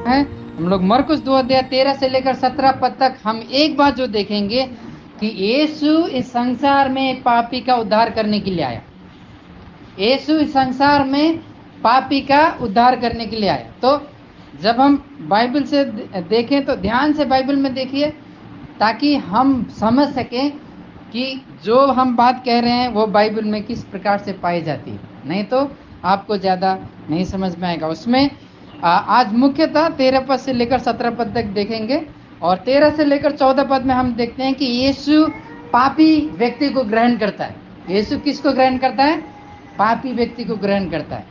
है। हम लोग मरकुस 2 अध्याय 13 से लेकर 17 पद तक हम एक बात जो देखेंगे कि यीशु इस संसार में एक पापी का उद्धार करने के लिए आया। यीशु इस संसार में पापी का उद्धार करने के लिए आया। तो जब हम बाइबल से देखें तो ध्यान से बाइबल में देखिए, ताकि हम समझ सकें कि जो हम बात कह रहे हैं वो बाइबल में किस प्रकार से पाई जाती है, नहीं तो आपको ज़्यादा नहीं समझ में आएगा। उसमें आज मुख्यतः 13 पद से लेकर 17 पद तक देखेंगे, और 13 से लेकर 14 पद में हम देखते हैं कि यीशु पापी व्यक्ति को ग्रहण करता है। यीशु किसको ग्रहण करता है? पापी व्यक्ति को ग्रहण करता है।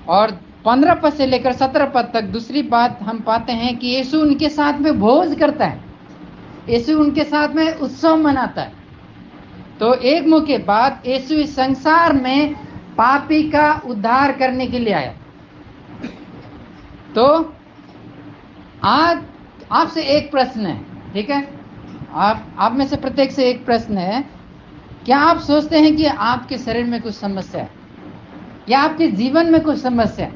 और 15 पद से लेकर 17 पद तक दूसरी बात हम पाते हैं कि यीशु उनके साथ में भोज करता है, यीशु उनके साथ में उत्सव मनाता है। तो एक मुख्य बात, यीशु इस संसार में पापी का उद्धार करने के लिए आया। तो आज आपसे एक प्रश्न है, ठीक है? आप में से प्रत्येक से एक प्रश्न है। क्या आप सोचते हैं कि आपके शरीर में कुछ समस्या है, या आपके जीवन में कुछ समस्या है,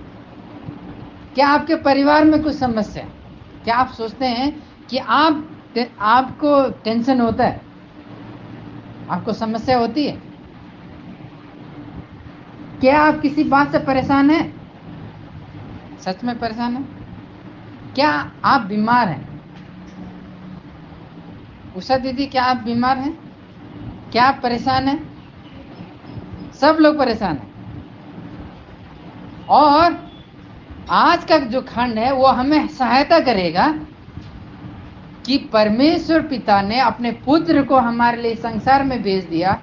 क्या आपके परिवार में कुछ समस्या है? क्या आप सोचते हैं कि आपको टेंशन होता है, आपको समस्या होती है? क्या आप किसी बात से परेशान हैं? सच में परेशान हैं? क्या आप बीमार हैं? उषा दीदी, क्या आप बीमार हैं? क्या आप परेशान हैं? सब लोग परेशान हैं। और आज का जो खंड है वो हमें सहायता करेगा कि परमेश्वर पिता ने अपने पुत्र को हमारे लिए संसार में भेज दिया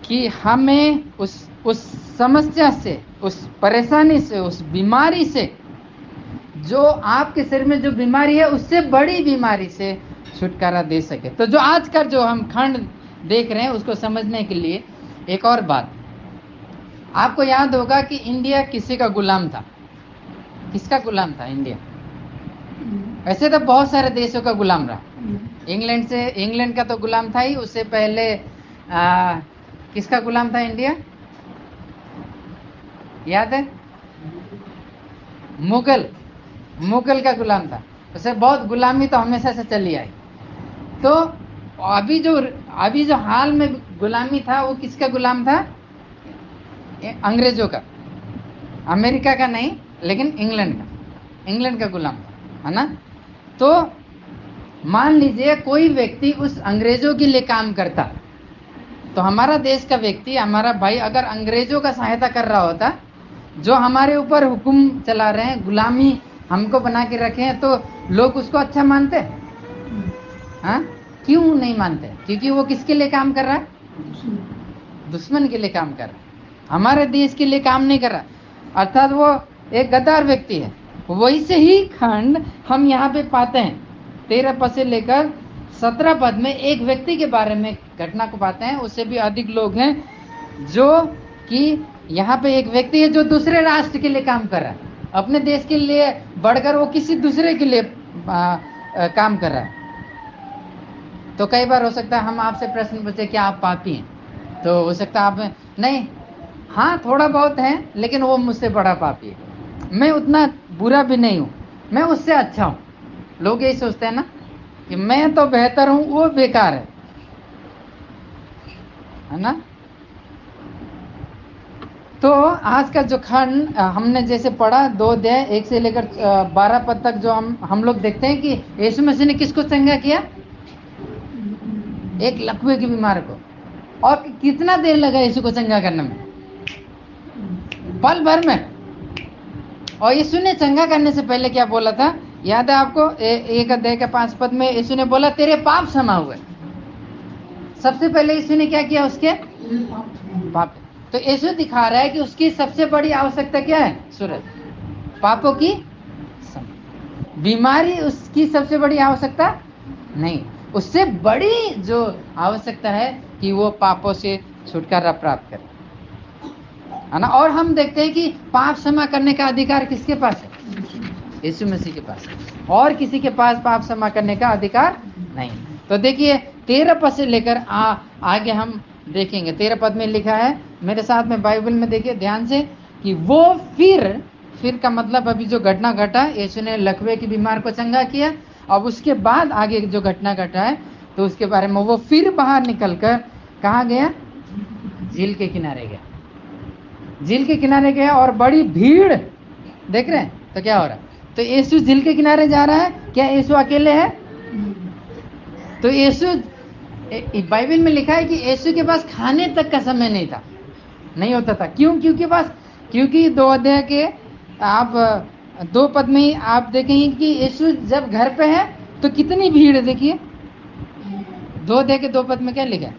कि हमें उस समस्या से, उस परेशानी से, उस बीमारी से, जो आपके शरीर में जो बीमारी है उससे बड़ी बीमारी से छुटकारा दे सके। तो जो आज का जो हम खंड देख रहे हैं उसको समझने के लिए एक और बात, आपको याद होगा कि इंडिया किसी का गुलाम था। किसका गुलाम था इंडिया? वैसे तो बहुत सारे देशों का गुलाम रहा। इंग्लैंड का तो गुलाम था ही। उससे पहले किसका गुलाम था इंडिया? याद है? मुगल का गुलाम था। उसे बहुत गुलामी तो हमेशा से चली आई। तो अभी जो हाल में गुलामी था वो किसका गुलाम था? अंग्रेजों का। अमेरिका का नहीं, लेकिन इंग्लैंड का गुलाम था, है ना? तो मान लीजिए कोई व्यक्ति उस अंग्रेजों के लिए काम करता, तो हमारा देश का व्यक्ति, हमारा भाई अगर अंग्रेजों का सहायता कर रहा होता, जो हमारे ऊपर हुक्म चला रहे हैं, गुलामी हमको बना के रखे हैं, तो लोग उसको अच्छा मानते? हाँ, क्यों नहीं मानते? क्योंकि वो किसके लिए काम कर रहा है? दुश्मन के लिए काम कर रहा है, हमारे देश के लिए काम नहीं कर रहा। अर्थात वो एक गद्दार व्यक्ति है। वैसे ही खंड हम यहाँ पे पाते हैं। 13 पद से लेकर 17 पद में एक व्यक्ति के बारे में घटना को पाते हैं। उससे भी अधिक लोग हैं, जो कि यहाँ पे एक व्यक्ति है जो दूसरे राष्ट्र के लिए काम कर रहा है, अपने देश के लिए बढ़कर वो किसी दूसरे के लिए काम कर रहा है। तो कई बार हो सकता है हम आपसे प्रश्न पूछे क्या आप पापी हैं, तो हो सकता है आप नहीं, हाँ थोड़ा बहुत है, लेकिन वो मुझसे बड़ा पापी है, मैं उतना बुरा भी नहीं हूँ, मैं उससे अच्छा हूँ। लोग यही सोचते हैं ना कि मैं तो बेहतर हूँ, वो बेकार है ना? तो आज का जो खंड हमने जैसे पढ़ा 2 अध्याय 1 से लेकर 12 पद तक, जो हम लोग देखते हैं कि यीशु मसीह ने किसको चंगा किया? एक लकवे के बीमार को। और कितना देर लगा यीशु को चंगा करने में? पल भर में। और यीशु ने चंगा करने से पहले क्या बोला था? याद है आपको? 1 अध्याय के 5 पद में यीशु ने बोला तेरे पाप क्षमा हुए। सबसे पहले यीशु ने क्या किया? उसके पाप। तो यीशु दिखा रहा है कि उसकी सबसे बड़ी आवश्यकता क्या है? सूरज, पापों की क्षमा। बीमारी उसकी सबसे बड़ी आवश्यकता नहीं, उससे बड़ी जो आवश्यकता है कि वो पापों से छुटकारा प्राप्त करे, है ना? और हम देखते हैं कि पाप क्षमा करने का अधिकार किसके पास है? यीशु मसीह के पास है, और किसी के पास पाप क्षमा करने का अधिकार नहीं। तो देखिए 13 पद से लेकर आगे हम देखेंगे। 13 पद में लिखा है, मेरे साथ में बाइबल में देखिए ध्यान से, कि वो फिर फिर का मतलब अभी जो घटना घटा, यीशु ने लकवे की बीमार को चंगा किया। अब उसके बाद आगे जो घटना घटा है तो उसके बारे में वो फिर बाहर निकलकर कहाँ गया? झील के किनारे गया। झील के किनारे गया और बड़ी भीड़, देख रहे हैं तो क्या हो रहा है? तो यीशु झील के किनारे जा रहा है, क्या यीशु अकेले है? तो यीशु, बाइबल में लिखा है कि यीशु के पास खाने तक का समय नहीं होता था। क्यों? क्योंकि 2 अध्याय के आप 2 पद में ही आप देखेंगे कि यीशु जब घर पे है तो कितनी भीड़ है। देखिए 2 अध्याय के 2 पद में क्या लिखा है?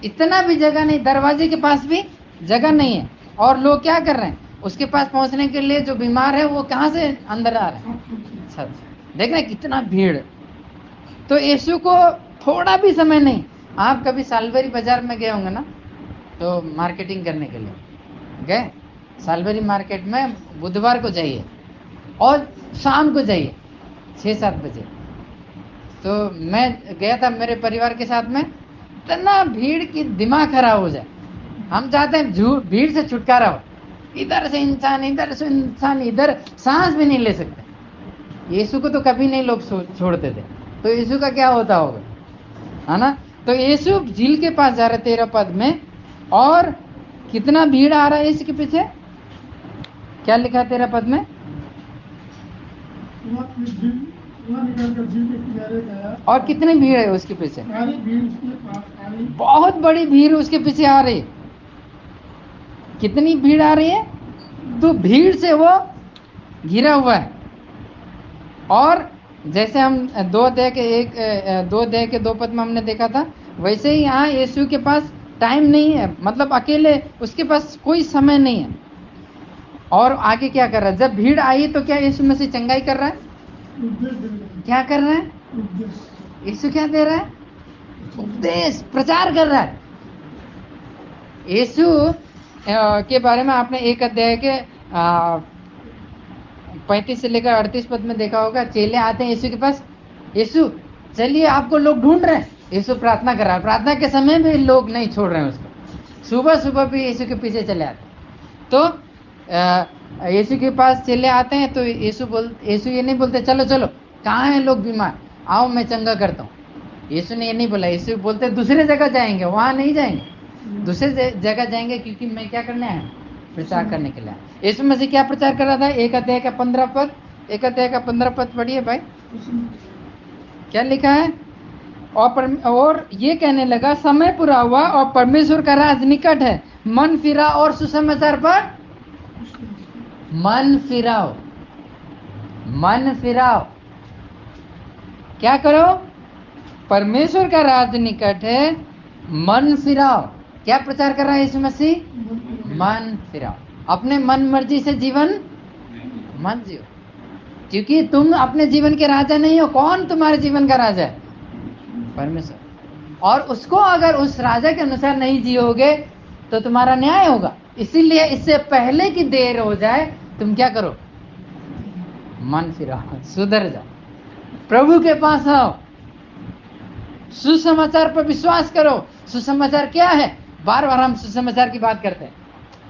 इतना भी जगह नहीं, दरवाजे के पास भी जगह नहीं है। और लोग क्या कर रहे हैं? उसके पास पहुंचने के लिए जो बीमार है वो कहाँ से अंदर आ रहे हैं? अच्छा, देख रहे हैं कितना भीड़। तो यीशु को थोड़ा भी समय नहीं। आप कभी सालबरी बाजार में गए होंगे ना, तो मार्केटिंग करने के लिए गए, सालबरी मार्केट में बुधवार को जाइए और शाम को जाइए 6-7 बजे। तो मैं गया था मेरे परिवार के साथ में, इतना भीड़ की दिमाग खराब हो जाए। हम चाहते हैं भीड़ से छुटकारा हो, इधर से इंसान इधर सांस भी नहीं ले सकते। यीशु को तो कभी नहीं लोग छोड़ते थे, तो यीशु का क्या होता होगा, है ना? तो यीशु झील के पास जा रहे 13 पद में, और कितना भीड़ आ रहा है इसके पीछे? क्या लिखा है 13 पद में? और कितनी भीड़ है उसके पीछे? बहुत बड़ी भीड़ उसके पीछे आ रही है। कितनी भीड़ आ रही है? तो भीड़ से वो घिरा हुआ है। और जैसे हम 2 अध्याय के 2 पद में हमने देखा था, वैसे ही यहाँ यीशु के पास टाइम नहीं है, मतलब अकेले उसके पास कोई समय नहीं है। और आगे क्या कर रहा है? जब भीड़ आई तो क्या यीशु मसीह चंगाई कर रहा है? क्या कर रहा है? यीशु क्या दे रहा है? उपदेश, प्रचार कर रहा है। यीशु के बारे में आपने 1 अध्याय के 35 से लेकर 38 पद में देखा होगा। चेले आते हैं यीशु के पास, यीशु चलिए आपको लोग ढूंढ रहे हैं। यीशु प्रार्थना कर रहा है, प्रार्थना के समय भी लोग नहीं छोड़ रहे हैं उसको। सुबह सुबह भी यीशु के पीछे चले आते। तो यीशु के पास चेले आते हैं तो यीशु ये नहीं बोलते चलो चलो कहाँ हैं लोग बीमार, आओ मैं चंगा करता हूँ। यीशु ने ये नहीं बोला। यीशु बोलते दूसरे जगह जाएंगे, वहाँ नहीं जाएंगे, दूसरे जगह जाएंगे, क्योंकि मैं क्या करने आया? प्रचार करने के लिए। यीशु मसीह क्या प्रचार कर रहा था? 1 अध्याय का 15 पद, 1 अध्याय का 15 पद पढ़िए भाई, क्या लिखा है? और ये कहने लगा समय पूरा हुआ और परमेश्वर का राज निकट है, मन फिरा और सुसमाचार पर मन फिराओ। मन फिराओ, क्या करो? परमेश्वर का राज निकट है, मन फिराओ। क्या प्रचार कर रहा है यीशु मसीह? मन फिराओ। अपने मन मर्जी से जीवन मत जियो, क्योंकि तुम अपने जीवन के राजा नहीं हो। कौन तुम्हारे जीवन का राजा है? परमेश्वर। और उसको अगर उस राजा के अनुसार नहीं जियोगे तो तुम्हारा न्याय होगा। इसीलिए इससे पहले कि देर हो जाए तुम क्या करो? मन फिराओ, सुधर जाओ, प्रभु के पास आओ, सुसमाचार पर विश्वास करो। सुसमाचार क्या है? बार बार हम सुसमाचार की बात करते हैं,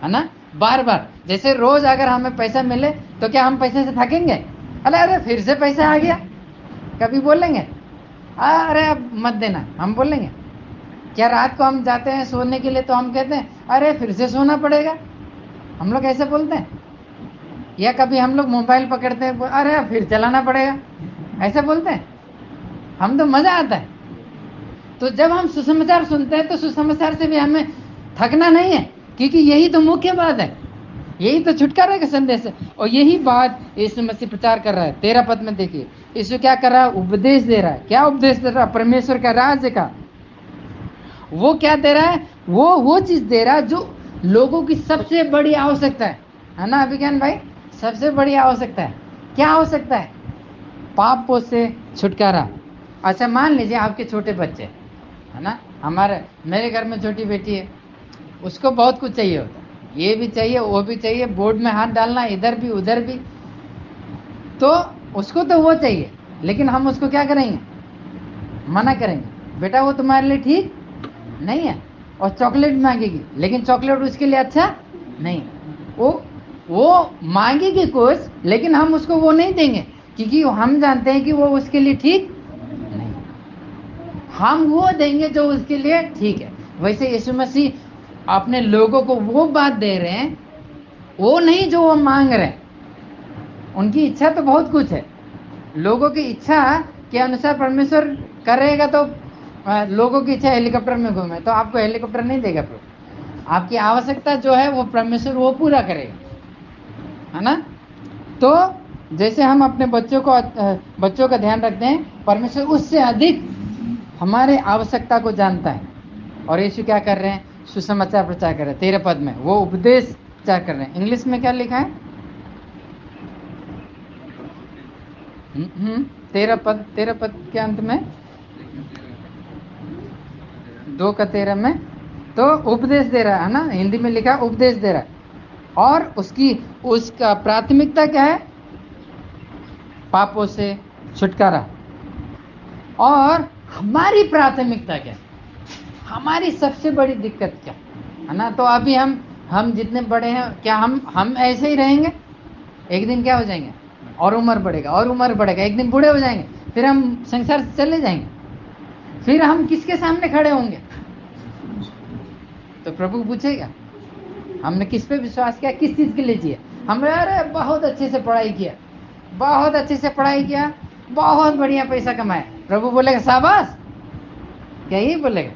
है ना? बार बार, जैसे रोज अगर हमें पैसा मिले तो क्या हम पैसे से थकेंगे? अरे फिर से पैसा आ गया, कभी बोलेंगे अरे अब मत देना? हम बोलेंगे क्या? रात को हम जाते हैं सोने के लिए तो हम कहते हैं अरे फिर से सोना पड़ेगा, हम लोग ऐसे बोलते हैं। या कभी हम लोग मोबाइल पकड़ते हैं, अरे फिर चलाना पड़ेगा, ऐसे बोलते हैं हम, तो मजा आता है। तो जब हम सुसमाचार सुनते हैं तो सुसमाचार से भी हमें थकना नहीं है, क्योंकि यही तो मुख्य बात है, यही तो छुटकारे का संदेश है। और यही बात यीशु मसीह प्रचार कर रहा है। 13 पद में देखिए यीशु क्या कर रहा है? उपदेश दे रहा है। क्या उपदेश दे रहा है? परमेश्वर का राज्य का। वो क्या दे रहा है? वो चीज दे रहा है जो लोगों की सबसे बड़ी आवश्यकता है ना अभिज्ञान भाई? सबसे बड़ी आवश्यकता है। क्या आवश्यकता है? पापों से छुटकारा। अच्छा मान लीजिए आपके छोटे बच्चे, है ना, मेरे घर में छोटी बेटी है, उसको बहुत कुछ चाहिए होता है, ये भी चाहिए वो भी चाहिए, बोर्ड में हाथ डालना इधर भी उधर भी, तो उसको तो वो चाहिए, लेकिन हम उसको क्या करेंगे? मना करेंगे, बेटा वो तुम्हारे लिए ठीक नहीं है। और चॉकलेट मांगेगी, लेकिन चॉकलेट उसके लिए अच्छा नहीं, वो मांगेगी कुछ, लेकिन हम उसको वो नहीं देंगे, क्योंकि हम जानते हैं कि वो उसके लिए ठीक नहीं। हम वो देंगे जो उसके लिए ठीक है। वैसे यीशु मसीह अपने लोगों को वो बात दे रहे हैं, वो नहीं जो वो मांग रहे हैं। उनकी इच्छा तो बहुत कुछ है, लोगों की इच्छा के अनुसार परमेश्वर करेगा। तो लोगों की इच्छा हेलीकॉप्टर में घूमे, तो आपको हेलीकॉप्टर नहीं देगा प्रभु। आपकी आवश्यकता जो है वो परमेश्वर वो पूरा करेगा, है ना। तो जैसे हम अपने बच्चों का ध्यान रखते हैं, परमेश्वर उससे अधिक हमारे आवश्यकता को जानता है। और यीशु क्या कर रहे हैं? सुसमाचार प्रचार कर रहे हैं। 13 पद में वो उपदेश प्रचार कर रहे हैं। इंग्लिश में क्या लिखा है? 13 पद के अंत में 2:13 में तो उपदेश दे रहा है ना, हिंदी में लिखा उपदेश दे रहा है। और उसका प्राथमिकता क्या है? पापों से छुटकारा। और हमारी प्राथमिकता क्या है? हमारी सबसे बड़ी दिक्कत क्या है ना। तो अभी हम जितने बड़े हैं, क्या हम ऐसे ही रहेंगे? एक दिन क्या हो जाएंगे? और उम्र बढ़ेगा और उम्र बढ़ेगा, एक दिन बूढ़े हो जाएंगे, फिर हम संसार से चले जाएंगे। फिर हम किसके सामने खड़े होंगे? तो प्रभु पूछेगा हमने किस पे विश्वास किया, किस चीज के लिए जिया। हमने अरे बहुत अच्छे से पढ़ाई किया, बहुत अच्छे से पढ़ाई किया, बहुत बढ़िया पैसा कमाया। प्रभु बोलेगा शाबाश, क्या यही बोलेगा?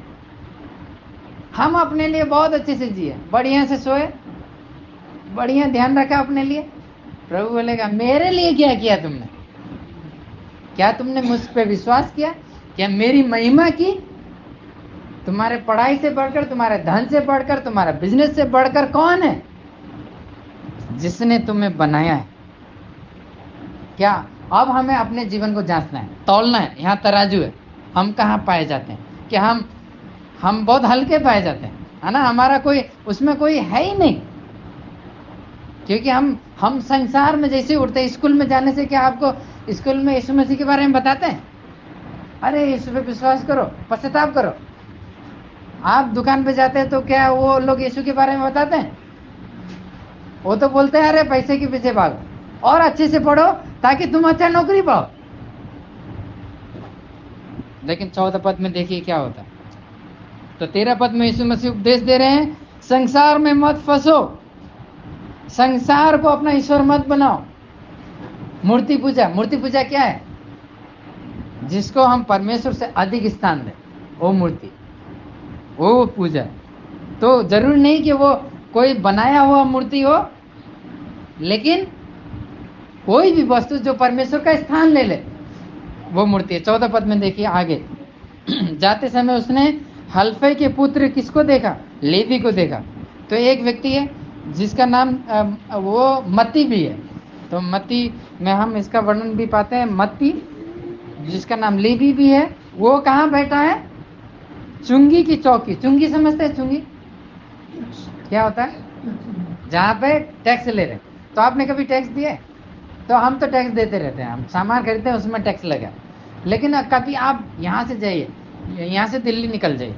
हम अपने लिए बहुत अच्छे से जिए, बढ़िया से सोए, बढ़िया ध्यान रखा अपने लिए। प्रभु बोलेगा मेरे लिए क्या किया तुमने? क्या तुमने मुझ पे विश्वास किया? क्या मेरी महिमा की? तुम्हारे पढ़ाई से बढ़कर, तुम्हारे धन से बढ़कर, तुम्हारा बिजनेस से बढ़कर कौन है? जिसने तुम्हें बनाया है। क्या अब हमें अपने जीवन को जांचना है, तौलना है। यहाँ तराजू है, हम कहाँ पाए जाते हैं? कि हम बहुत हल्के पाए जाते हैं, है ना। हमारा कोई उसमें कोई है ही नहीं, क्योंकि हम संसार में जैसे उठते हैं। स्कूल में जाने से क्या आपको स्कूल में यीशु मसीह के बारे में बताते हैं? अरे यीशु पे विश्वास करो, पश्चाताप करो। आप दुकान पे जाते हैं तो क्या वो लोग यीशु के बारे में बताते हैं? वो तो बोलते हैं अरे पैसे के पीछे भागो और अच्छे से पढ़ो ताकि तुम अच्छा नौकरी पाओ। लेकिन 14 पद में देखिए क्या होता है। तो 13 पद में यीशु मसीह उपदेश दे रहे हैं, संसार में मत फंसो, संसार को अपना ईश्वर मत बनाओ। मूर्ति पूजा क्या है? जिसको हम परमेश्वर से अधिक स्थान दें, वो मूर्ति, वो पूजा। तो जरूरी नहीं कि वो कोई बनाया हुआ मूर्ति हो, लेकिन कोई भी वस्तु जो परमेश्वर का स्थान ले ले, वो मूर्ति है। 14 पद में देखिए आगे। जाते समय उसने हल्फई के पुत्र किसको देखा? लेवी को देखा। तो एक व्यक्ति है जिसका नाम वो मत्ती भी है। तो मत्ती में हम इसका वर्णन भी पाते हैं। मत्ती जिसका नाम लेवी भी है, वो कहाँ बैठा है? चुंगी की चौकी। चुंगी समझते हैं? चुंगी क्या होता है? जहाँ पे टैक्स ले रहे। तो आपने कभी टैक्स दिए? तो हम तो टैक्स देते रहते हैं, हम सामान खरीदते हैं उसमें टैक्स लगा। लेकिन कभी आप यहाँ से जाइए, यहाँ से दिल्ली निकल जाइए,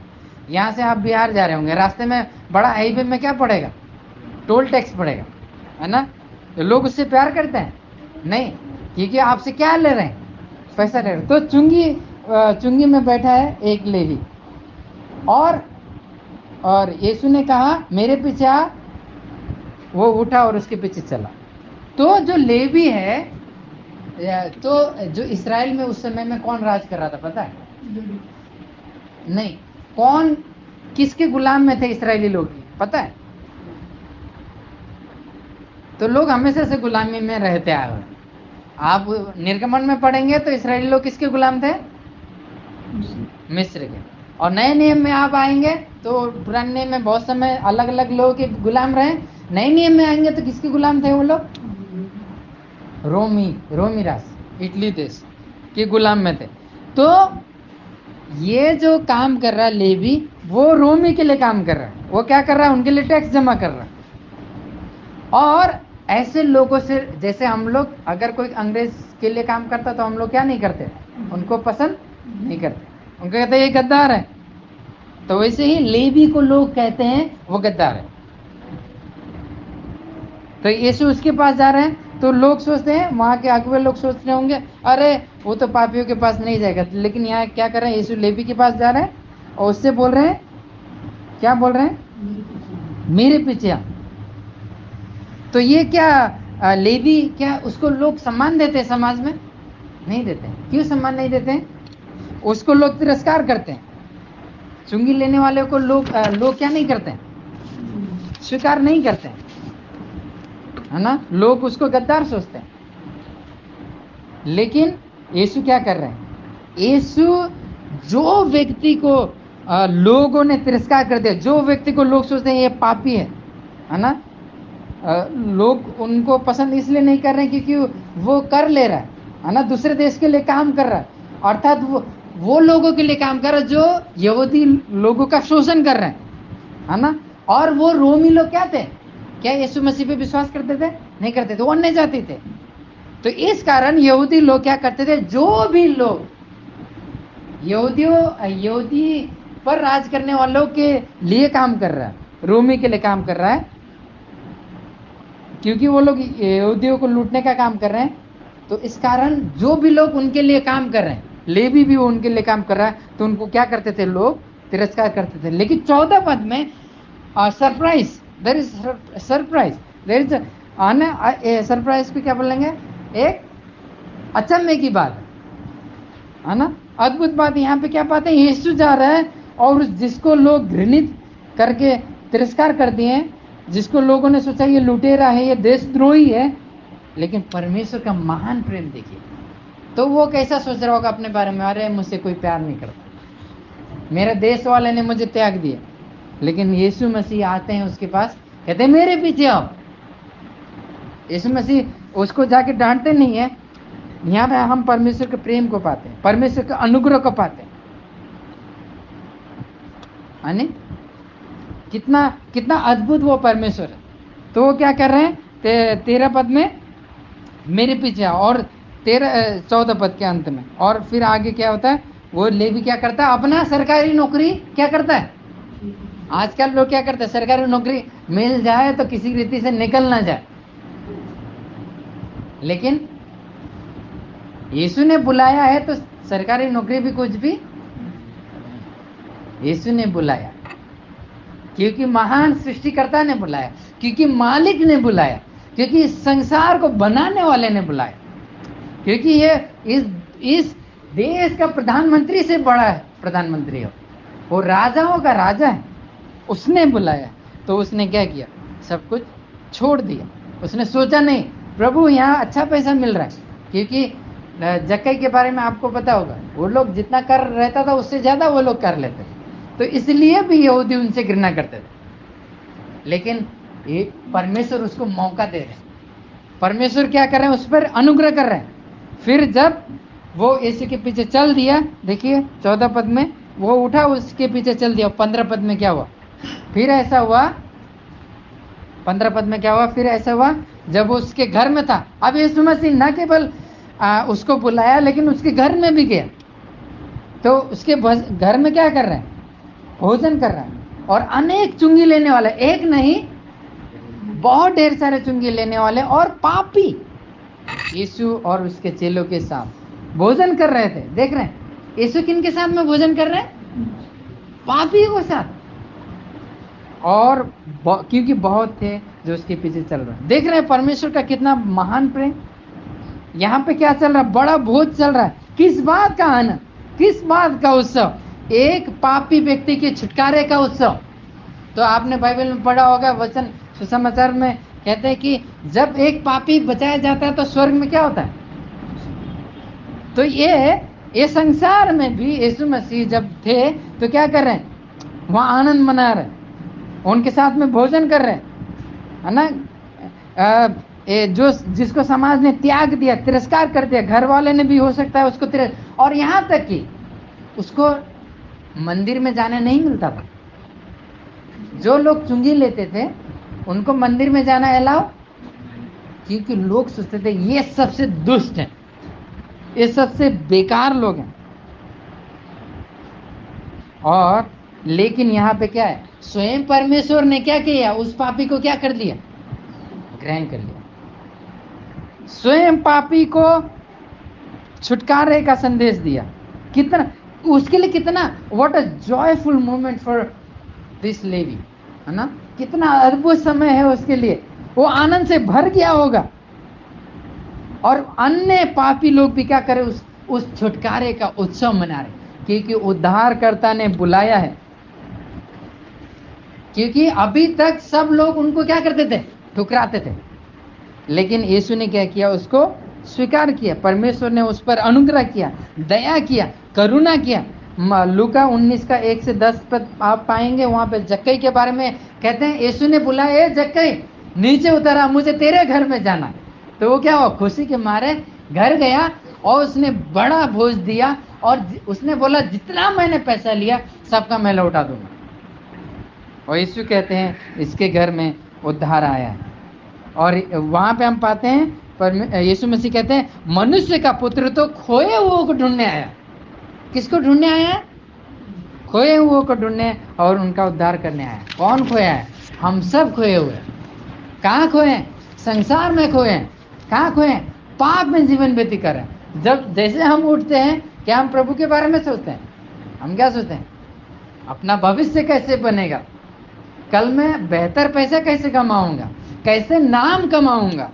यहाँ से आप बिहार जा रहे होंगे, रास्ते में बड़ा हाईवे में क्या पड़ेगा? टोल टैक्स पड़ेगा, है ना। तो लोग उससे प्यार करते हैं? नहीं, क्योंकि आपसे क्या ले रहे हैं? पैसा ले रहे हैं। तो चुंगी में बैठा है एक लेवी, और यीशु ने कहा मेरे पीछे आ। वो उठा और उसके पीछे चला। तो जो लेवी है, तो जो इस्राएल में उस समय में कौन राज कर रहा था पता है? नहीं, कौन किसके गुलाम में थे इस्राएली लोग पता है? तो लोग हमेशा से गुलामी में रहते आए हुए। आप निर्गमन में पढ़ेंगे तो इस्राएली लोग किसके गुलाम थे? मिस्र के। और नए नियम में आप आएंगे तो पुराने नियम में बहुत समय अलग अलग लोगों के गुलाम रहे। नए नियम में आएंगे तो किसके गुलाम थे वो लोग? रोमी राज, इटली देश के गुलाम में थे। तो ये जो काम कर रहा है लेवी, वो रोमी के लिए काम कर रहा है। वो क्या कर रहा है? उनके लिए टैक्स जमा कर रहा है। और ऐसे लोगों से, जैसे हम लोग अगर कोई अंग्रेज के लिए काम करता तो हम लोग क्या नहीं करते? उनको पसंद नहीं करते, उनको कहते हैं ये गद्दार है। तो वैसे ही लेवी को लोग कहते हैं वो गद्दार है। तो यीशु उसके पास जा रहे हैं, तो लोग सोचते हैं, वहां के अगुवे लोग सोच रहे होंगे, अरे वो तो पापियों के पास नहीं जाएगा। लेकिन यहाँ क्या कर रहे हैं, यीशु लेवी के पास जा रहे हैं और उससे बोल रहे हैं, क्या बोल रहे हैं, मेरे पीछे आ। तो ये क्या लेवी, क्या उसको लोग सम्मान देते हैं समाज में? नहीं देते। क्यों सम्मान नहीं देते हैं? उसको लोग तिरस्कार करते हैं। चुंगी लेने वाले को लोग क्या नहीं करते हैं, स्वीकार नहीं करते हैं, है ना। लोग उसको गद्दार सोचते हैं। लेकिन यीशु क्या कर रहे हैं, यीशु जो व्यक्ति को लोगों ने तिरस्कार कर दिया, जो व्यक्ति को लोग सोचते हैं ये पापी है ना, लोग उनको पसंद इसलिए नहीं कर रहे हैं क्योंकि वो कर ले रहा है ना, दूसरे देश के लिए काम कर रहा है, अर्थात वो लोगों के लिए काम कर रहा है जो यहूदी लोगों का शोषण कर रहे हैं, है ना। और वो रोमी लोग क्या थे, क्या यीशु मसीह पे विश्वास करते थे? नहीं करते थे, वो अन्य जाति थे। तो इस कारण यहूदी लोग क्या करते थे, जो भी लोग यहूदी पर राज करने वालों के लिए काम कर रहा है, रोमी के लिए काम कर रहा है, क्योंकि वो लोग यहूदियों को लूटने का काम कर रहे हैं, तो इस कारण जो भी लोग उनके लिए काम कर रहे हैं, लेवी भी वो उनके लिए काम कर रहा है, तो उनको क्या करते थे, लोग तिरस्कार करते थे। लेकिन 14 पद में surprise, there is surprise, there is surprise को क्या बोलेंगे, एक अचंभे की बात है ना, अद्भुत बात। यहाँ पे क्या बात है, यीशु जा रहा है और जिसको लोग घृणित करके तिरस्कार कर दिए हैं, जिसको लोगों ने सोचा ये लुटेरा है, ये देशद्रोही है, लेकिन परमेश्वर का महान प्रेम देखिए। तो वो कैसा सोच रहा होगा अपने बारे में, अरे मुझसे कोई प्यार नहीं करता, मेरे देश वाले ने मुझे त्याग दिया। लेकिन यीशु मसीह आते हैं उसके पास, कहते हैं मेरे पीछे आओ। यीशु मसीह उसको जाके डांटते नहीं है। यहाँ पे हम परमेश्वर के प्रेम को पाते हैं, परमेश्वर के अनुग्रह को पाते हैं, कितना कितना अद्भुत वो परमेश्वर है। तो वो क्या कर रहे हैं, 13 पद में मेरे पीछे आओ, और 14 पद के अंत में, और फिर आगे क्या होता है, वो लेवी क्या करता है, अपना सरकारी नौकरी क्या करता है। आजकल लोग क्या करते हैं, सरकारी नौकरी मिल जाए तो किसी रीति से निकल ना जाए, लेकिन यीशु ने बुलाया है तो सरकारी नौकरी भी कुछ भी, यीशु ने बुलाया, क्योंकि महान सृष्टिकर्ता ने बुलाया, क्योंकि मालिक ने बुलाया, क्योंकि इस संसार को बनाने वाले ने बुलाया, क्योंकि ये इस देश का प्रधानमंत्री से बड़ा है, प्रधानमंत्री हो, वो राजाओं का राजा है, उसने बुलाया। तो उसने क्या किया, सब कुछ छोड़ दिया। उसने सोचा नहीं, प्रभु यहाँ अच्छा पैसा मिल रहा है, क्योंकि जक्कई के बारे में आपको पता होगा, वो लोग जितना कर रहता था उससे ज्यादा वो लोग कर लेते थे, तो इसलिए भी यहूदी उनसे घृणा करते थे। लेकिन ये परमेश्वर उसको मौका दे रहे हैं, परमेश्वर क्या कर रहे हैं, उस पर अनुग्रह कर रहे हैं। फिर जब वो यीशु के पीछे चल दिया, देखिए 14 पद में, वो उठा उसके पीछे चल दिया। 15 पद में क्या हुआ, फिर ऐसा हुआ, 15 पद में क्या हुआ, फिर ऐसा हुआ जब वो उसके घर में था। अब यीशु मसीह न केवल उसको बुलाया, लेकिन उसके घर में भी गया। तो उसके घर में क्या कर रहे हैं, भोजन कर रहा है, और अनेक चुंगी लेने वाले, एक नहीं बहुत ढेर सारे चुंगी लेने वाले और पापी यीशु और उसके चेलों के साथ भोजन कर रहे थे। देख रहे हैं यीशु किन के साथ में भोजन कर रहे हैं, पापी के साथ, और क्योंकि बहुत थे जो उसके पीछे चल रहे हैं। देख रहे हैं परमेश्वर का कितना महान प्रेम। यहाँ पे क्या चल रहा है, बड़ा भोज चल रहा है। किस बात का आनंद, किस बात का उत्सव, एक पापी व्यक्ति के छुटकारे का उत्सव। तो आपने बाइबल में पढ़ा होगा, वचन सुसमाचार में कहते हैं कि जब एक पापी बचाया जाता है तो स्वर्ग में क्या होता है। तो ये संसार में भी यीशु मसीह जब थे तो क्या कर रहे हैं, वहाँ आनंद मना रहे हैं, उनके साथ में भोजन कर रहे हैं, है ना। जो जिसको समाज ने त्याग दिया, तिरस्कार कर दिया, घर वाले ने भी हो सकता है उसको और यहाँ तक कि उसको मंदिर में जाने नहीं मिलता था। जो लोग चुंगी लेते थे उनको मंदिर में जाना अलाउ, क्योंकि लोग सोचते थे ये सबसे दुष्ट है, ये सबसे बेकार लोग हैं। और लेकिन यहाँ पे क्या है, स्वयं परमेश्वर ने क्या किया, उस पापी को क्या कर दिया, ग्रहण कर लिया, स्वयं पापी को छुटकारे का संदेश दिया। कितना उसके लिए, कितना what a joyful moment for this Levi, है ना, कितना अद्भुत समय है उसके लिए, वो आनंद से भर गया होगा। और अन्य पापी लोग भी क्या करें, उस छुटकारे का उत्सव मना रहे, क्योंकि उद्धारकर्ता ने बुलाया है। क्योंकि अभी तक सब लोग उनको क्या करते थे, ठुकराते थे, लेकिन यीशु ने क्या किया, उसको स्वीकार किया। परमेश्वर ने उस पर अनुग्रह किया, दया किया, करुणा किया। लूका 19 का 1 से 10 पर आप पाएंगे, वहां पे जक्कई के बारे में कहते हैं, यीशु ने बुलाया, ए जक्कई नीचे उतरा, मुझे तेरे घर में जाना। तो वो क्या हुआ, खुशी के मारे घर गया और उसने बड़ा भोज दिया, और उसने बोला जितना मैंने पैसा लिया सबका मैं लौटा दूंगा। और यीशु कहते हैं इसके घर में उद्धार आया है। और वहां पे हम पाते हैं पर यीशु मसीह कहते हैं मनुष्य का पुत्र तो खोए हुओं को ढूंढने आया। किसको ढूंढने आया? खोए हुओं को ढूंढने और उनका उद्धार करने आया। कौन खोया है? हम सब खोए हुए। कहाँ खोए हैं? संसार में खोए हैं। कहाँ खोए हैं? पाप में जीवन व्यतीत कर रहे हैं। जब जैसे हम उठते हैं, क्या हम प्रभु के बारे में सोचते हैं? हम क्या सोचते हैं? अपना भविष्य कैसे बनेगा, कल मैं बेहतर पैसा कैसे कमाऊंगा, कैसे नाम कमाऊंगा।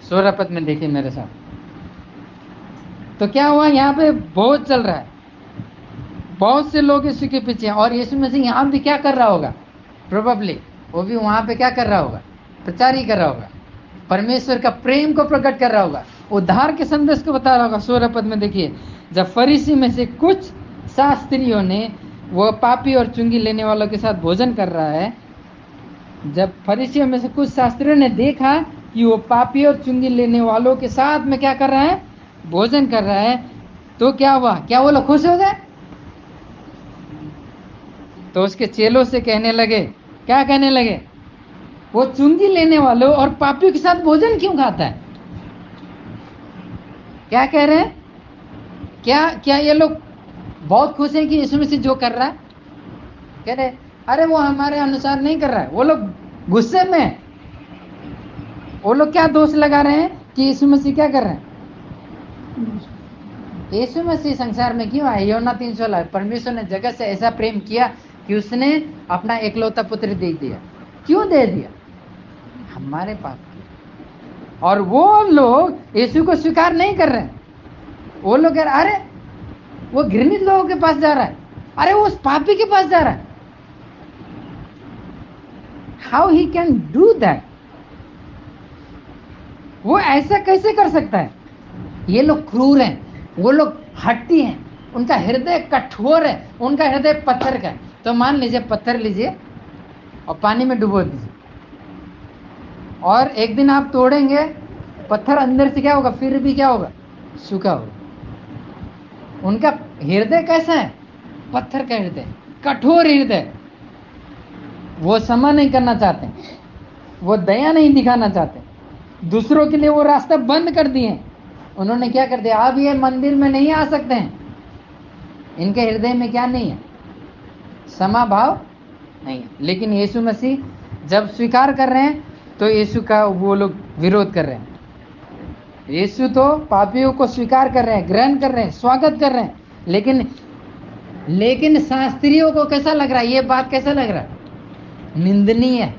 16 पद में देखिए मेरे साथ। तो क्या हुआ, यहाँ पे बहुत चल रहा है, बहुत से लोग यीशु के पीछे हैं। और यीशु मसीह यहाँ भी क्या कर रहा होगा? प्रोबेबली वो भी वहां पे क्या कर रहा होगा? प्रचार ही कर रहा होगा, परमेश्वर का प्रेम को प्रकट कर रहा होगा, उद्धार के संदेश को बता रहा होगा। 16 पद में देखिए, जब फरीसी में से कुछ शास्त्रियों ने, वो पापी और चुंगी लेने वालों के साथ भोजन कर रहा है, जब फरीसियों में से कुछ शास्त्रियों ने देखा कि वो पापी और चुंगी लेने वालों के साथ में क्या कर रहा है? भोजन कर रहा है, तो क्या हुआ? क्या वो लोग खुश हो गए? तो उसके चेलों से कहने लगे, क्या कहने लगे? वो चुंगी लेने वालों और पापियों के साथ भोजन क्यों खाता है? क्या कह रहे हैं? क्या ये लोग बहुत खुश हैं कि यीशु मसीह जो कर रहा है? कह रहे अरे वो हमारे अनुसार नहीं कर रहा है। वो लोग गुस्से में, वो लोग क्या दोष लगा रहे हैं कि यीशु मसीह क्या कर रहे हैं? यीशु मसीह संसार में क्यों आए? यूहन्ना 3:16, परमेश्वर ने जगत से ऐसा प्रेम किया कि उसने अपना एकलौता पुत्र दे दिया। क्यों दे दिया? हमारे पाप के। और वो लोग यीशु को स्वीकार नहीं कर रहे हैं। वो लोग कह रहे अरे वो घृणित लोगों के पास जा रहा है, अरे वो उस पापी के पास जा रहा है। How he can do that? वो ऐसा कैसे कर सकता है? ये लोग क्रूर हैं, वो लोग हट्टी हैं, उनका हृदय कठोर है, उनका हृदय पत्थर का है। तो मान लीजिए पत्थर लीजिए और पानी में डुबो दीजिए, और एक दिन आप तोड़ेंगे, पत्थर अंदर से क्या होगा? फिर भी क्या होगा? सूखा होगा। उनका हृदय कैसा है? पत्थर का हृदय, कठोर हृदय। वो क्षमा नहीं करना चाहते, वो दया नहीं दिखाना चाहते, दूसरों के लिए वो रास्ता बंद कर दिए। उन्होंने क्या कर दिया? अब ये मंदिर में नहीं आ सकते हैं। इनके हृदय में क्या नहीं है? क्षमा भाव नहीं है। लेकिन यीशु मसीह जब स्वीकार कर रहे हैं तो यीशु का वो लोग विरोध कर रहे हैं। यीशु तो पापियों को स्वीकार कर रहे हैं, ग्रहण कर रहे हैं, स्वागत कर रहे हैं, लेकिन शास्त्रियों को कैसा लग रहा है? ये बात कैसा लग रहा है? निंदनीय है।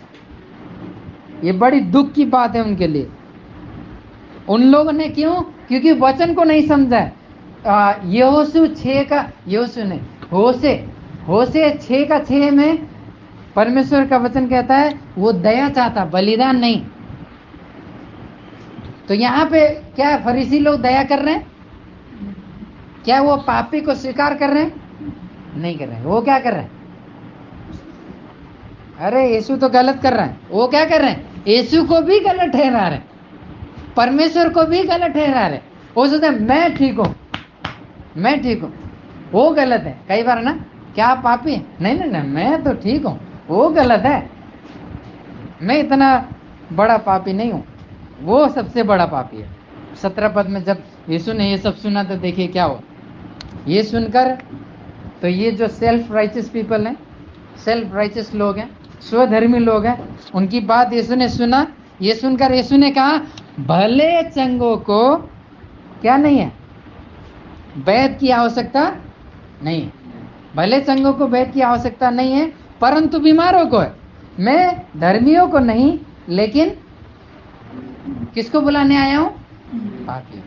ये बड़ी दुख की बात है उनके लिए। उन लोगों ने क्यों? क्योंकि वचन को नहीं समझा है। होशे 6:6 में परमेश्वर का वचन कहता है वो दया चाहता, बलिदान नहीं। तो यहाँ पे क्या फरीसी लोग दया कर रहे हैं? क्या वो पापी को स्वीकार कर रहे हैं? नहीं कर रहे हैं। वो क्या कर रहे हैं? अरे यीशु तो गलत कर रहा है। वो क्या कर रहे हैं? यीशु को भी गलत ठहरा रहे, परमेश्वर को भी गलत ठहरा रहे। वो सोचते हैं मैं ठीक हूं, मैं ठीक हूं, वो गलत है। कई बार ना, क्या आप पापी हैं? नहीं, मैं तो ठीक हूं, वो गलत है, मैं इतना बड़ा पापी नहीं हूं, वो सबसे बड़ा पापी है। 17 पद में जब यीशु ने ये सब सुना तो देखिए क्या हुआ। ये सुनकर तो ये जो सेल्फ राइचियस पीपल हैं, सेल्फ राइचियस लोग हैं, स्वधर्मी लोग हैं। उनकी बात यीशु ने सुना, ये सुनकर यीशु ने कहा भले चंगों को क्या नहीं है, वैद्य की आवश्यकता नहीं है। भले चंगों को वैद्य की आवश्यकता नहीं है, परंतु बीमारों को है। मैं धर्मियों को नहीं, लेकिन किसको बुलाने आया हूं? पापियों।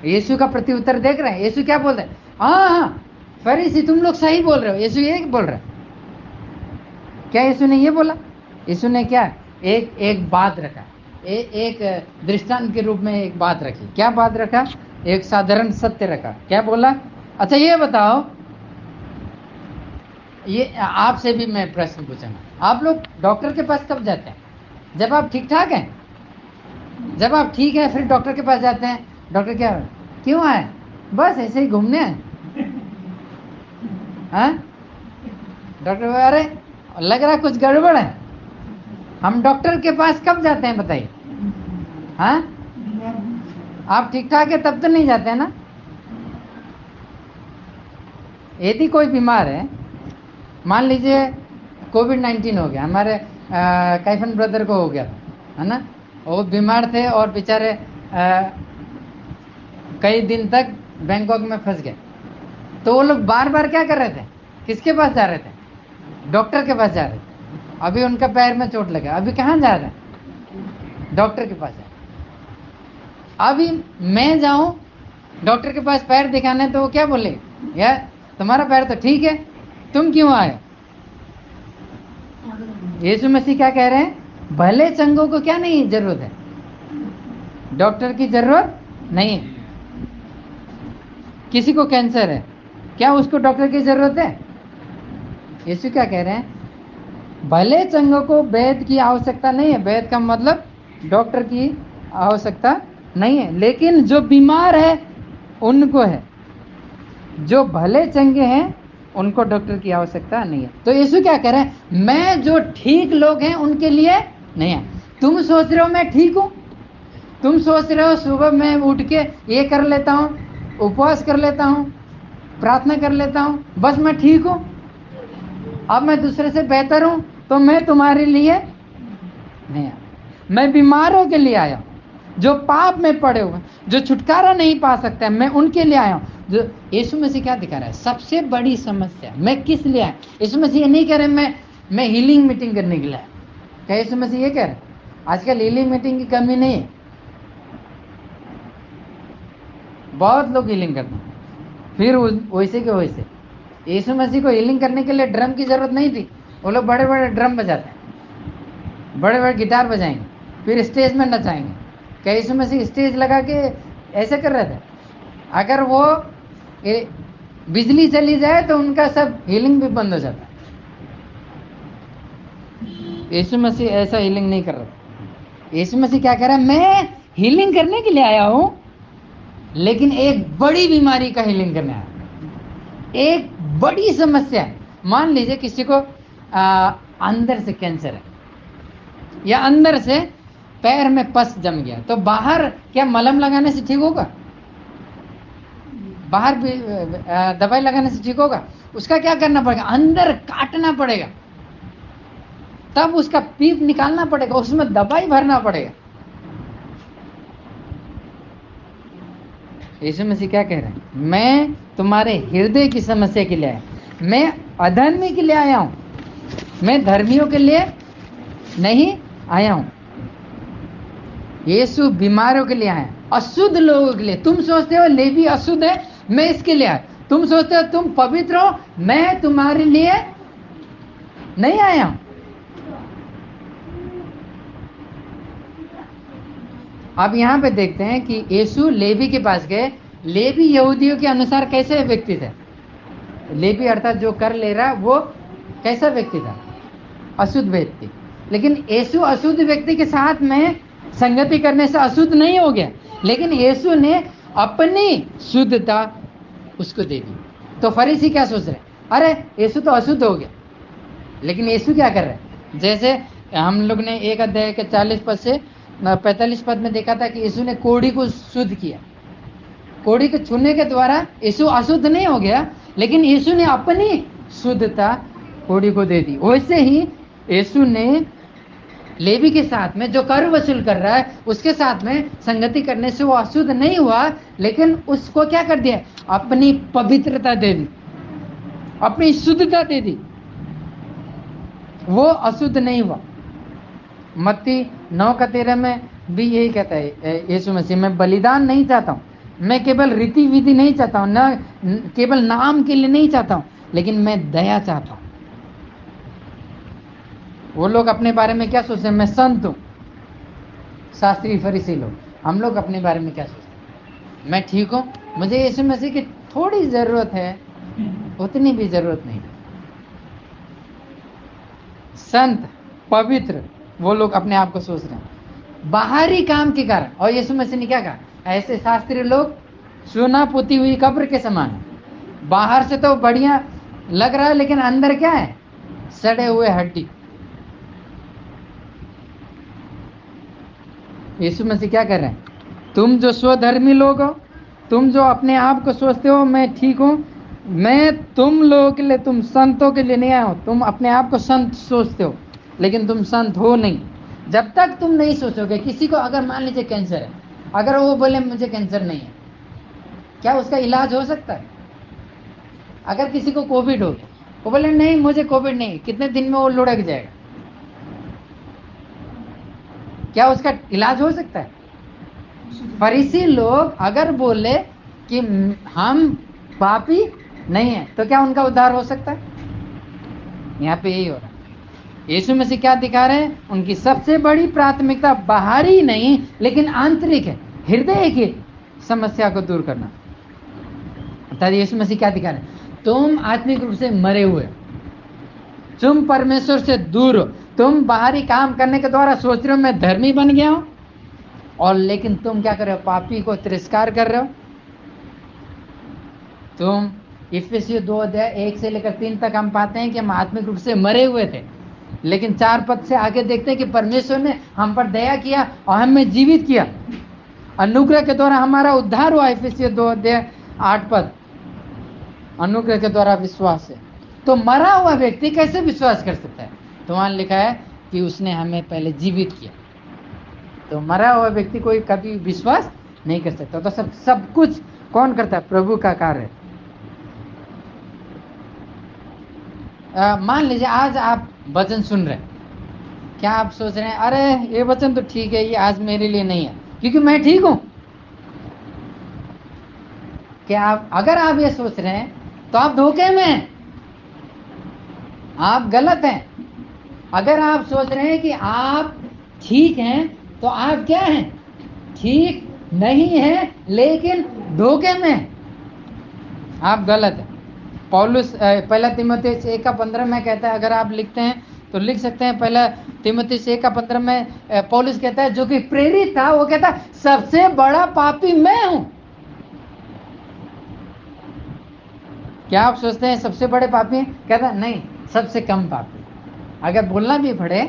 यीशु का प्रत्युत्तर देख रहे हैं। यीशु क्या बोल रहे हैं? हाँ, फरीसी तुम लोग सही बोल रहे हो। यीशु ये बोल रहे हैं। क्या यीशु ने ये बोला? यीशु ने क्या एक बात रखा, एक दृष्टांत के रूप में एक बात रखी। क्या बात रखा? एक साधारण सत्य रखा। क्या बोला? अच्छा ये बताओ, ये आपसे भी मैं प्रश्न पूछूंगा, आप लोग डॉक्टर के पास कब जाते हैं? जब आप ठीक ठाक हैं, जब आप ठीक है फिर डॉक्टर के पास जाते हैं। डॉक्टर क्या, क्यों आए? बस ऐसे ही घूमने आए। हाँ, डॉक्टर अरे लग रहा कुछ गड़बड़ है। हम डॉक्टर के पास कब जाते हैं बताइए? हाँ, आप ठीक ठाक है तब तो नहीं जाते हैं ना। यदि कोई बीमार है, मान लीजिए कोविड-19 हो गया, हमारे कैफन ब्रदर को हो गया था, है ना। वो बीमार थे और बेचारे कई दिन तक बैंकॉक में फंस गए। तो वो लोग बार बार क्या कर रहे थे? किसके पास जा रहे थे? डॉक्टर के पास जा रहे थे। अभी उनका पैर में चोट लगा, अभी कहाँ जा रहे हैं? डॉक्टर के पास जा रहे। अभी मैं जाऊं डॉक्टर के पास पैर दिखाने, तो वो क्या बोले? यार तुम्हारा पैर तो ठीक है, तुम क्यों आए? यीशु मसीह क्या कह रहे हैं? भले चंगों को क्या नहीं जरूरत है, डॉक्टर की जरूरत नहीं है। किसी को कैंसर है, क्या उसको डॉक्टर की जरूरत है? यीशु क्या कह रहे हैं? भले चंगों को वैद्य की आवश्यकता नहीं है। वैद्य का मतलब डॉक्टर की आवश्यकता नहीं है, लेकिन जो बीमार है उनको है। जो भले चंगे हैं उनको डॉक्टर की आवश्यकता नहीं है। तो यीशु क्या कह रहे हैं? मैं जो ठीक लोग हैं उनके लिए नहीं है। तुम सोच रहे हो मैं ठीक हूं, तुम सोच रहे हो सुबह मैं उठ के ये कर लेता हूं, उपवास कर लेता हूं, प्रार्थना कर लेता हूं, बस मैं ठीक हूं, अब मैं दूसरे से बेहतर हूं, तो मैं तुम्हारे लिए नहीं आया। मैं बीमारों के लिए आया हूं, जो पाप में पड़े हुए, जो छुटकारा नहीं पा सकते, मैं उनके लिए आया हूं। जो यीशु मसीह क्या दिखा रहा है? सबसे बड़ी समस्या मैं किस लिए आया? यीशु मसीह ये नहीं कह रहे मैं हीलिंग मीटिंग करने के लिए आया। क्या यीशु मसीह ये कह रहे? आजकल हीलिंग मीटिंग की कमी नहीं है, बहुत लोग हीलिंग करते हैं, फिर वैसे के वैसे। यीशु मसीह को हीलिंग करने के लिए ड्रम की जरूरत नहीं थी। वो लोग बड़े बड़े ड्रम बजाते हैं, बड़े बड़े गिटार बजाएंगे, फिर स्टेज में नचाएंगे। क्या यीशु मसीह स्टेज लगा के ऐसे कर रहे थे? अगर वो बिजली चली जाए तो उनका सब हीलिंग भी बंद हो जाता है। यीशु मसीह ऐसा हीलिंग नहीं कर रहा। यीशु मसीह क्या कह रहा है? मैं हीलिंग करने के लिए आया हूं, लेकिन एक बड़ी बीमारी का हीलिंग करने आया। एक बड़ी समस्या, मान लीजिए किसी को अंदर से कैंसर है, या अंदर से पैर में पस जम गया, तो बाहर क्या मलहम लगाने से ठीक होगा? बाहर भी दवाई लगाने से ठीक होगा? उसका क्या करना पड़ेगा? अंदर काटना पड़ेगा, तब उसका पीप निकालना पड़ेगा, उसमें दवाई भरना पड़ेगा। यीशु मसीह क्या कह रहे हैं? मैं तुम्हारे हृदय की समस्या के लिए आया, मैं अधर्मी के लिए आया हूं, मैं धर्मियों के लिए नहीं आया हूं। यीशु बीमारों के लिए आया, अशुद्ध लोगों के लिए। तुम सोचते हो लेवी अशुद्ध है, मैं इसके लिए आया। तुम सोचते हो तुम पवित्र हो, मैं तुम्हारे लिए नहीं आया हूं। अब यहां पे देखते हैं कि यीशु लेवी के पास गए। लेवी यहूदियों के अनुसार कैसे व्यक्ति थे? लेवी अर्थात जो कर ले रहा, वो कैसा व्यक्ति था? अशुद्ध व्यक्ति। लेकिन यीशु अशुद्ध व्यक्ति के साथ में संगति करने से अशुद्ध नहीं हो गया, लेकिन यीशु ने अपनी शुद्धता उसको दे दी। तो फरीसी क्या सोच रहे? अरे यीशु तो अशुद्ध हो गया, लेकिन यीशु क्या कर रहे हैं? जैसे हम लोग ने 1 अध्याय के 40 पद से 45 पद में देखा था कि यीशु ने कोढ़ी को शुद्ध किया। कोढ़ी को छूने के द्वारा यीशु अशुद्ध नहीं हो गया, लेकिन यीशु ने अपनी शुद्धता कोढ़ी को दे दी। वैसे ही यीशु ने लेवी के साथ में जो कर वसूल कर रहा है उसके साथ में संगति करने से वो अशुद्ध नहीं हुआ, लेकिन उसको क्या कर दिया, अपनी पवित्रता दे दी, अपनी शुद्धता दे दी, वो अशुद्ध नहीं हुआ। मत्ती 9:13 में भी यही कहता है यीशु मसीह, मैं बलिदान नहीं चाहता हूँ, मैं केवल रीति विधि नहीं चाहता हूँ, न केवल नाम के लिए नहीं चाहता हूँ, लेकिन मैं दया चाहता हूँ। वो लोग अपने बारे में क्या सोचते हैं, मैं संत हूँ। शास्त्री फरीसी लोग, हम लोग अपने बारे में क्या सोचते हैं, मैं ठीक हूँ, मुझे यीशु मसीह की थोड़ी जरूरत है, उतनी भी जरूरत नहीं। संत पवित्र वो लोग अपने आप को सोच रहे हैं बाहरी काम के कारण। और यीशु मसीह ने क्या कहा, ऐसे शास्त्री लोग सोना पोती हुई कब्र के समान है, बाहर से तो बढ़िया लग रहा है लेकिन अंदर क्या है, सड़े हुए हड्डी। यीशु मसीह क्या कर रहे हैं, तुम जो स्वधर्मी लोग हो, तुम जो अपने आप को सोचते हो मैं ठीक हूं, मैं तुम लोगों के लिए, तुम संतों के लिए नहीं आया हूं। तुम अपने आप को संत सोचते हो लेकिन तुम संत हो नहीं। जब तक तुम नहीं सोचोगे, किसी को अगर मान लीजिए कैंसर है, अगर वो बोले मुझे कैंसर नहीं है, क्या उसका इलाज हो सकता है? अगर किसी को कोविड हो गया, वो बोले नहीं मुझे कोविड नहीं, कितने दिन में वो लुढ़क जाएगा, क्या उसका इलाज हो सकता है? फरीसी लोग अगर बोले कि हम पापी नहीं है, तो क्या उनका उद्धार हो सकता है? यहाँ पे यही हो रहा है। यीशु मसीह क्या दिखा रहे हैं, उनकी सबसे बड़ी प्राथमिकता बाहरी नहीं लेकिन आंतरिक है, हृदय की समस्या को दूर करना। अर्थात यीशु मसीह क्या दिखा रहे हैं, तुम आत्मिक रूप से मरे हुए, तुम परमेश्वर से दूर हो, तुम बाहरी काम करने के द्वारा सोच रहे हो मैं धर्मी बन गया हूं, और लेकिन तुम क्या कर रहे हो, पापी को तिरस्कार कर रहे हो। तुम इफिसियों 2:1 से लेकर 3 तक हम पाते हैं कि हम आत्मिक रूप से मरे हुए थे, लेकिन 4 पद से आगे देखते हैं कि परमेश्वर ने हम पर दया किया और हमें जीवित किया, अनुग्रह के द्वारा हमारा उद्धार हुआ। इफिसियों 2:8 पद, अनुग्रह के द्वारा विश्वास है। तो मरा हुआ व्यक्ति कैसे विश्वास कर सकता है? तो वहां लिखा है कि उसने हमें पहले जीवित किया। तो मरा हुआ व्यक्ति कोई कभी विश्वास नहीं कर सकता। तो सब कुछ कौन करता है? प्रभु का कार्य। मान लीजिए आज आप वचन सुन रहे हैं, क्या आप सोच रहे हैं अरे ये वचन तो ठीक है, ये आज मेरे लिए नहीं है क्योंकि मैं ठीक हूं? क्या आप, अगर आप ये सोच रहे हैं तो आप धोखे में हैं, आप गलत हैं। अगर आप सोच रहे हैं कि आप ठीक हैं तो आप क्या हैं? ठीक नहीं है लेकिन धोखे में, आप गलत हैं। पौलुस 1 तीमुथियुस 1:15 में कहता है, अगर आप लिखते हैं तो लिख सकते हैं, 1 तीमुथियुस 1:15 में पौलुस कहता है, जो कि प्रेरित था, वो कहता है सबसे बड़ा पापी मैं हूं। क्या आप सोचते हैं सबसे बड़े पापी हैं? कहता है नहीं, सबसे कम पापी। अगर बोलना भी पड़े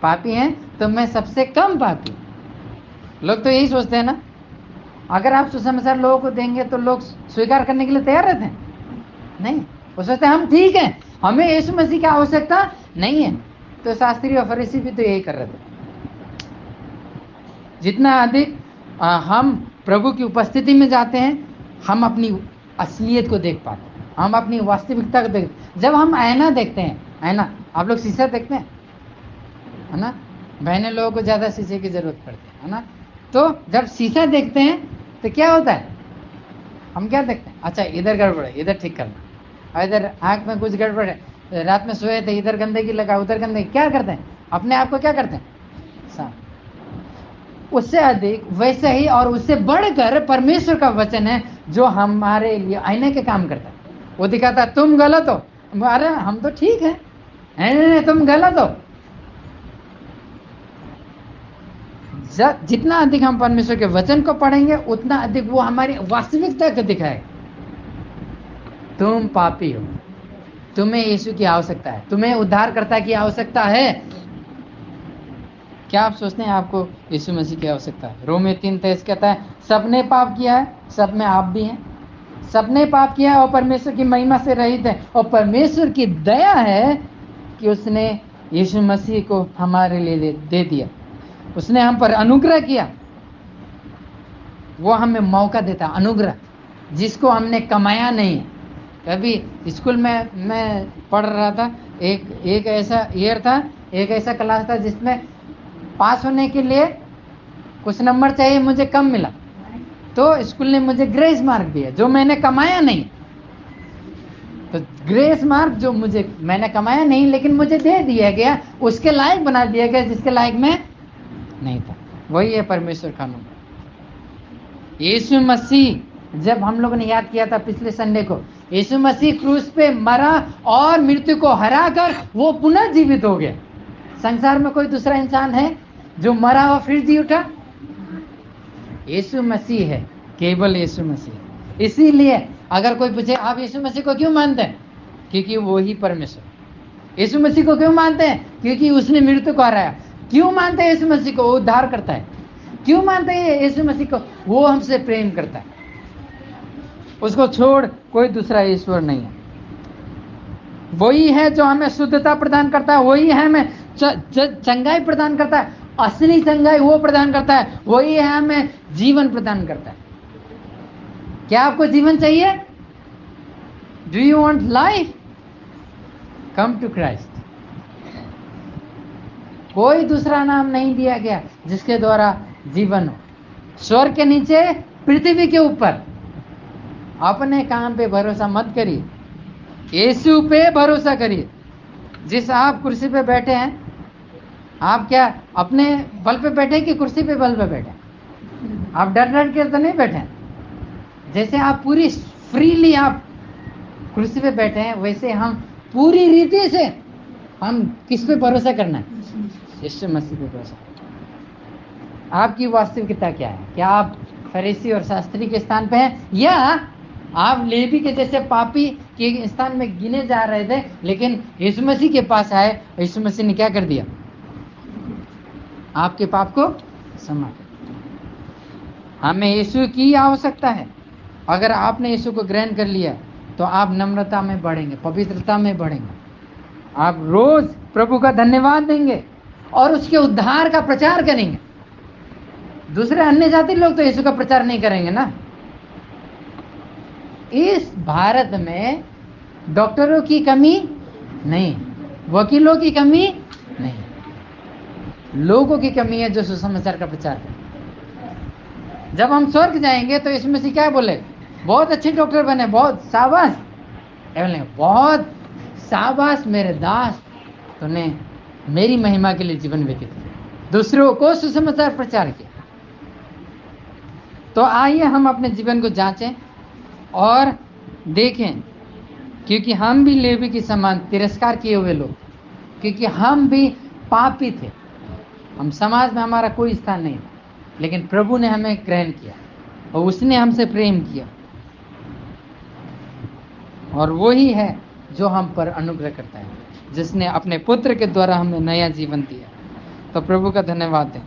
पापी हैं तो मैं सबसे कम पापी। लोग तो यही सोचते हैं ना। अगर आप सुसमाचार लोगों को देंगे तो लोग स्वीकार करने के लिए तैयार रहते हैं? नहीं, वो सोचते हैं हम ठीक हैं, हमें यीशु मसीह की आवश्यकता नहीं है। तो शास्त्री और फरीसी भी तो यही कर रहे थे। जितना अधिक हम प्रभु की उपस्थिति में जाते हैं, हम अपनी असलियत को देख पाते हैं, हम अपनी वास्तविकता को देखते। जब हम आईना देखते हैं, आईना, आप लोग शीशा देखते हैं, है ना? बहने लोगों को ज्यादा शीशे की जरूरत पड़ती है ना? तो जब शीशा देखते हैं तो क्या होता है, हम क्या देखते हैं? अच्छा इधर गड़बड़ है, इधर ठीक करना, इधर आंख में कुछ गड़बड़ है, रात में सोए थे, इधर गंदगी लगा, उधर गंदगी, क्या करते हैं? अपने आप को क्या करते हैं? साफ। उससे अधिक वैसे ही और उससे बढ़कर परमेश्वर का वचन है जो हमारे लिए आईने के काम करता है। वो दिखाता है तुम गलत हो, अरे हम तो ठीक है, नहीं तुम गलत हो। जितना अधिक हम परमेश्वर के वचन को पढ़ेंगे उतना अधिक वो हमारी वास्तविकता को दिखाएगा। तुम पापी हो, तुम्हें यीशु की आवश्यकता है, तुम्हें उद्धारकर्ता की आवश्यकता है। क्या आप सोचते हैं आपको यीशु मसीह की आवश्यकता है? रोमे 3:23 कहता है सबने पाप किया है, सब में आप भी हैं, सबने पाप किया है और परमेश्वर की महिमा से रहित है, और परमेश्वर की दया है कि उसने यीशु मसीह को हमारे लिए दे दिया, उसने हम पर अनुग्रह किया। वो हमें मौका देता, अनुग्रह जिसको हमने कमाया नहीं है। कभी स्कूल में मैं पढ़ रहा था, एक ऐसा ईयर था, एक ऐसा क्लास था जिसमें पास होने के लिए कुछ नंबर चाहिए, मुझे कम मिला, तो स्कूल ने मुझे ग्रेस मार्क दिया जो मैंने कमाया नहीं। तो ग्रेस मार्क जो मैंने कमाया नहीं लेकिन मुझे दे दिया गया, उसके लायक बना दिया गया जिसके लायक मैं नहीं था। वही है परमेश्वर कानून। यीशु मसीह, जब हम लोगों ने याद किया था पिछले संडे को, यीशु मसीह क्रूस पे मरा और मृत्यु को हरा कर वो पुनः जीवित हो गया। संसार में कोई दूसरा इंसान है जो मरा और फिर जी उठा? यीशु मसीह है, केवल यीशु मसीह। इसीलिए अगर कोई पूछे आप यीशु मसीह को क्यों मानते हैं, क्योंकि वो ही परमेश्वर। यीशु मसीह को क्यों मानते हैं, क्योंकि उसने मृत्यु को हराया। क्यों मानते हैं यीशु मसीह को, वो उद्धार करता है। क्यों मानते हैं यीशु मसीह को, वो हमसे प्रेम करता है। उसको छोड़ कोई दूसरा ईश्वर नहीं है। वही है जो हमें शुद्धता प्रदान करता है, वही है हमें चंगाई प्रदान करता है, असली चंगाई वो प्रदान करता है, वही है हमें जीवन प्रदान करता है। क्या आपको जीवन चाहिए? Do you want life? Come to Christ. कोई दूसरा नाम नहीं दिया गया जिसके द्वारा जीवन हो, स्वर्ग के नीचे, पृथ्वी के ऊपर। अपने काम पे भरोसा मत करिए, यीशु पे भरोसा करिए। जिस आप कुर्सी पे बैठे हैं, आप क्या अपने बल पे बैठे कि कुर्सी पे बल पे बैठे? आप डर डर के तो नहीं बैठे। जैसे आप पूरी फ्रीली आप कुर्सी पे बैठे हैं, वैसे हम पूरी रीति से हम किस पे भरोसा करना है? यीशु मसीह पे भरोसा। आपकी वास्तविकता क्या है? क्या आप फरीसी और शास्त्री के स्थान पे हैं, या आप लेवी के जैसे पापी के स्थान में गिने जा रहे थे, लेकिन यीशु मसीह के पास आए, यीशु मसीह ने क्या कर दिया? आपके पाप को क्षमा कर दिया। हमें यीशु की आवश्यकता है। अगर आपने यीशु को ग्रहण कर लिया तो आप नम्रता में बढ़ेंगे, पवित्रता में बढ़ेंगे, आप रोज प्रभु का धन्यवाद देंगे और उसके उद्धार का प्रचार करेंगे। दूसरे अन्य जाति लोग तो यीशु का प्रचार नहीं करेंगे ना। इस भारत में डॉक्टरों की कमी नहीं, वकीलों की कमी नहीं, लोगों की कमी है जो सुसमाचार का प्रचार करें। जब हम स्वर्ग जाएंगे तो यीशु मसीह क्या बोले? बहुत अच्छे डॉक्टर बने, बहुत शाबाश, बहुत शाबाश मेरे दास, तूने मेरी महिमा के लिए जीवन व्यतीत किया, दूसरों को सुसमाचार प्रचार किया। तो आइए हम अपने जीवन को जांचें और देखें, क्योंकि हम भी लेवी के समान तिरस्कार किए हुए लोग, क्योंकि हम भी पापी थे, हम समाज में हमारा कोई स्थान नहीं था, लेकिन प्रभु ने हमें ग्रहण किया और उसने हमसे प्रेम किया, और वही है जो हम पर अनुग्रह करता है, जिसने अपने पुत्र के द्वारा हमें नया जीवन दिया। तो प्रभु का धन्यवाद है।